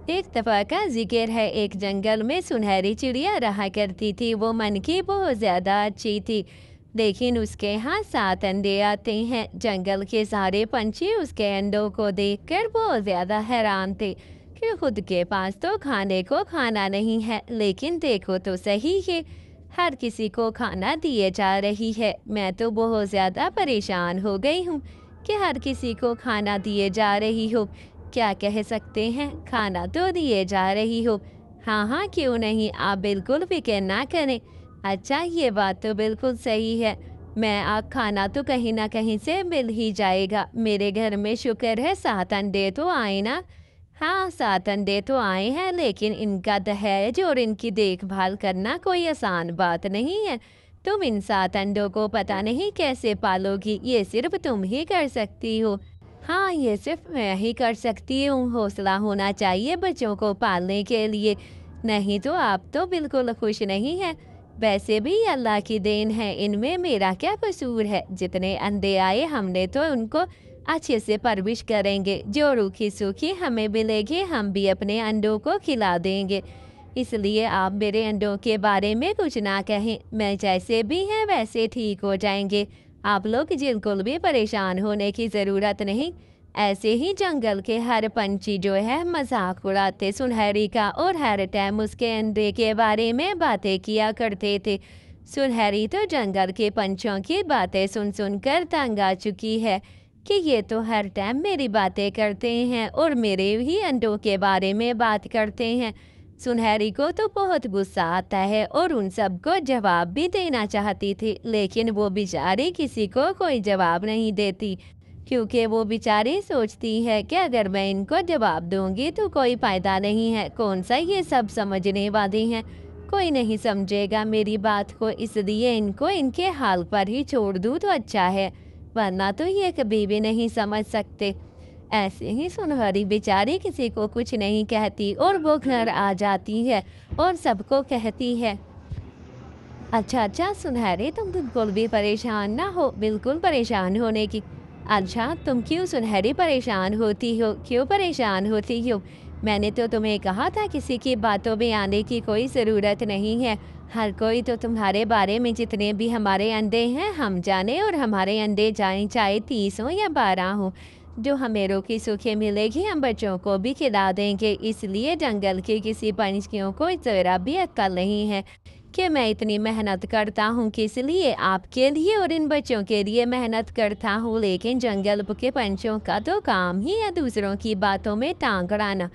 एक दफा का जिक्र है, एक जंगल में सुनहरी चिड़िया रहा करती थी। वो मन की बहुत ज्यादा अच्छी थी, लेकिन उसके यहाँ 7 अंडे आते हैं। जंगल के सारे पंछी उसके अंडों को देखकर बहुत ज्यादा हैरान थे कि खुद के पास तो खाने को खाना नहीं है, लेकिन देखो तो सही है, हर किसी को खाना दिए जा रही है। मैं तो बहुत ज्यादा परेशान हो गई हूँ कि हर किसी को खाना दिए जा रही हो। क्या कह सकते हैं, खाना तो दिए जा रही हो। हाँ हाँ, क्यों नहीं, आप बिल्कुल फिक्र ना करें। अच्छा, ये बात तो बिल्कुल सही है। मैं आप खाना तो कहीं ना कहीं से मिल ही जाएगा। मेरे घर में शुक्र है 7 अंडे तो आए ना। हाँ, 7 अंडे तो आए हैं, लेकिन इनका दहेज और इनकी देखभाल करना कोई आसान बात नहीं है। तुम इन 7 अंडों को पता नहीं कैसे पालोगी, ये सिर्फ तुम ही कर सकती हो। हाँ, ये सिर्फ मैं ही कर सकती हूँ। हौसला होना चाहिए बच्चों को पालने के लिए, नहीं तो आप तो बिल्कुल खुश नहीं हैं। वैसे भी अल्लाह की देन है, इनमें मेरा क्या कसूर है। जितने अंडे आए हमने तो उनको अच्छे से परवरिश करेंगे, जो रूखी सूखी हमें मिलेगी हम भी अपने अंडों को खिला देंगे। इसलिए आप मेरे अंडों के बारे में कुछ ना कहें, मैं जैसे भी हैं वैसे ठीक हो जाएंगे। आप लोग बिल्कुल भी परेशान होने की ज़रूरत नहीं। ऐसे ही जंगल के हर पंछी जो है मजाक उड़ाते सुनहरी का, और हर टाइम उसके अंडे के बारे में बातें किया करते थे। सुनहरी तो जंगल के पंछियों की बातें सुन सुन कर तंग आ चुकी है कि ये तो हर टाइम मेरी बातें करते हैं और मेरे ही अंडों के बारे में बात करते हैं। सुनहरी को तो बहुत गुस्सा आता है और उन सबको जवाब भी देना चाहती थी, लेकिन वो बेचारी किसी को कोई जवाब नहीं देती, क्योंकि वो बेचारी सोचती है कि अगर मैं इनको जवाब दूंगी तो कोई फायदा नहीं है। कौन सा ये सब समझने वाली हैं, कोई नहीं समझेगा मेरी बात को, इसलिए इनको इनके हाल पर ही छोड़ दूँ तो अच्छा है, वरना तो ये कभी भी नहीं समझ सकते। ऐसे ही सुनहरी बेचारी किसी को कुछ नहीं कहती और वो घर आ जाती है और सबको कहती है, अच्छा अच्छा सुनहरे, तुम बिल्कुल भी परेशान ना हो, बिल्कुल परेशान होने की। अच्छा, तुम क्यों सुनहरी परेशान होती हो, क्यों परेशान होती हो? मैंने तो तुम्हें कहा था किसी की बातों में आने की कोई ज़रूरत नहीं है। हर कोई तो तुम्हारे बारे में, जितने भी हमारे अंडे हैं हम जाने, और हमारे अंडे जाए चाहे 30 हो या 12 हो, जो हमें रोकी सूखी मिलेगी हम बच्चों को भी खिला देंगे। इसलिए जंगल के किसी पंछियों को ज़रा भी अक्ल नहीं है कि मैं इतनी मेहनत करता हूँ, किस लिए, आपके लिए और इन बच्चों के लिए मेहनत करता हूँ। लेकिन जंगल के पंछियों का तो काम ही है दूसरों की बातों में टांग अड़ाना।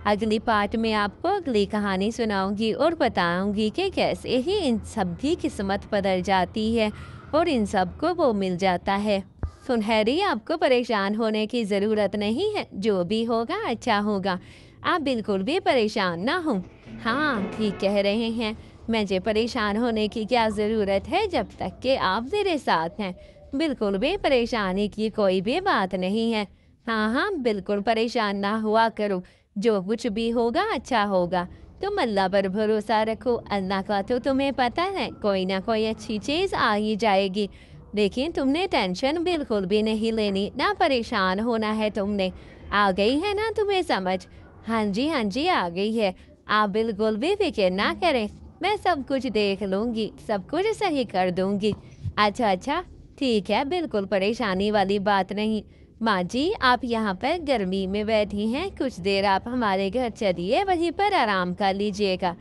अगली पार्ट में आपको अगली कहानी सुनाऊंगी और बताऊंगी कि कैसे ही इन सब की किस्मत बदल जाती है और इन सब को वो मिल जाता है। सुनहरी, आपको परेशान होने की ज़रूरत नहीं है, जो भी होगा अच्छा होगा, आप बिल्कुल भी परेशान ना हो। हाँ, ठीक कह रहे हैं, मुझे परेशान होने की क्या ज़रूरत है जब तक कि आप मेरे साथ हैं। बिल्कुल भी परेशानी की कोई भी बात नहीं है। हाँ हाँ, बिल्कुल परेशान ना हुआ करो, जो कुछ भी होगा अच्छा होगा। तुम अल्लाह पर भरोसा रखो, अल्लाह का तो तुम्हें पता है कोई ना कोई अच्छी चीज़ आ ही जाएगी। लेकिन तुमने टेंशन बिल्कुल भी नहीं लेनी, ना परेशान होना है तुमने। आ गई है ना तुम्हें समझ? हाँ जी हाँ जी, आ गई है। आप बिल्कुल भी फिक्र ना करें, मैं सब कुछ देख लूँगी, सब कुछ सही कर दूँगी। अच्छा अच्छा, ठीक है, बिल्कुल परेशानी वाली बात नहीं। माँ जी, आप यहाँ पर गर्मी में बैठी हैं, कुछ देर आप हमारे घर चलिए, वहीं पर आराम कर लीजिएगा।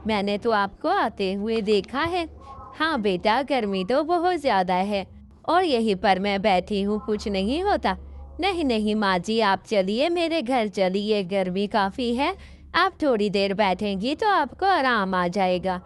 मैंने तो आपको आते हुए देखा है। हाँ बेटा, गर्मी तो बहुत ज़्यादा है और यहीं पर मैं बैठी हूँ, कुछ नहीं होता। नहीं नहीं माँ जी, आप चलिए मेरे घर चलिए, गर्मी काफ़ी है, आप थोड़ी देर बैठेंगी तो आपको आराम आ जाएगा।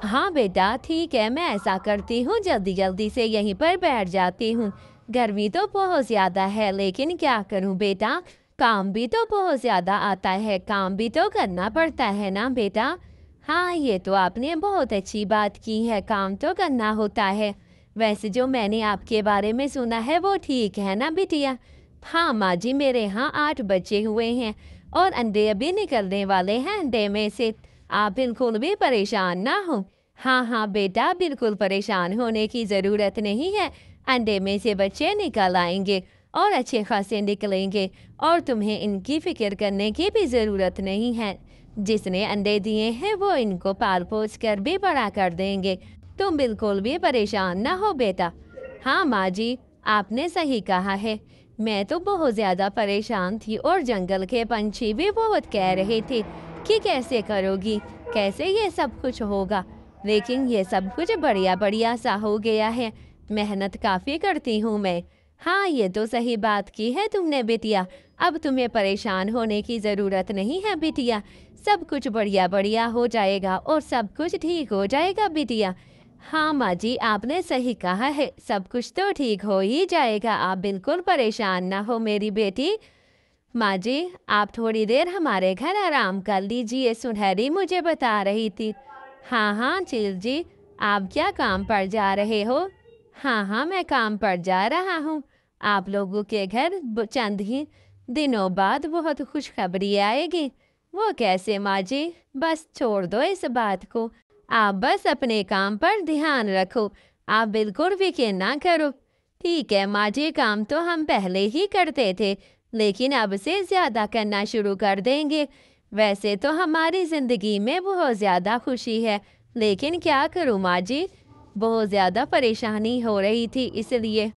हाँ बेटा, ठीक है, मैं ऐसा करती हूँ, जल्दी जल्दी से यहीं पर बैठ जाती हूँ। गर्मी तो बहुत ज़्यादा है, लेकिन क्या करूँ बेटा, काम भी तो बहुत ज़्यादा आता है, काम भी तो करना पड़ता है ना बेटा। हाँ, ये तो आपने बहुत अच्छी बात की है, काम तो करना होता है। वैसे जो मैंने आपके बारे में सुना है वो ठीक है ना बिटिया? हाँ माँ जी, मेरे यहाँ 8 बच्चे हुए हैं और अंडे अभी निकलने वाले हैं अंडे में से। आप बिल्कुल भी परेशान ना हो। हाँ हाँ बेटा, बिल्कुल परेशान होने की ज़रूरत नहीं है, अंडे में से बच्चे निकल आएंगे। और अच्छे खासे निकलेंगे और तुम्हें इनकी फ़िक्र करने की भी ज़रूरत नहीं है। जिसने अंडे दिए हैं वो इनको पाल पोस कर भी बड़ा कर देंगे। तुम बिल्कुल भी परेशान ना हो बेटा। हाँ माँ जी, आपने सही कहा है। मैं तो बहुत ज़्यादा परेशान थी और जंगल के पंछी भी बहुत कह रहे थे कि कैसे करोगी, कैसे ये सब कुछ होगा। लेकिन ये सब कुछ बढ़िया बढ़िया सा हो गया है। मेहनत काफ़ी करती हूँ मैं। हाँ, ये तो सही बात की है तुमने बिटिया। अब तुम्हें परेशान होने की ज़रूरत नहीं है बिटिया। सब कुछ बढ़िया बढ़िया हो जाएगा और सब कुछ ठीक हो जाएगा बिटिया। हाँ माँ जी, आपने सही कहा है। सब कुछ तो ठीक हो ही जाएगा। आप बिल्कुल परेशान ना हो मेरी बेटी। माँ जी, आप थोड़ी देर हमारे घर आराम कर लीजिए, सुनहरी मुझे बता रही थी। हाँ हाँ चील जी, आप क्या काम पर जा रहे हो? हाँ हाँ, मैं काम पर जा रहा हूँ। आप लोगों के घर चंद ही दिनों बाद बहुत खुशखबरी आएगी। वो कैसे माँ जी? बस छोड़ दो इस बात को। आप बस अपने काम पर ध्यान रखो। आप बिल्कुल फिक्र ना करो। ठीक है माँ जी, काम तो हम पहले ही करते थे, लेकिन अब से ज़्यादा करना शुरू कर देंगे। वैसे तो हमारी ज़िंदगी में बहुत ज़्यादा खुशी है, लेकिन क्या करूँ माँ जी, बहुत ज़्यादा परेशानी हो रही थी इसलिए।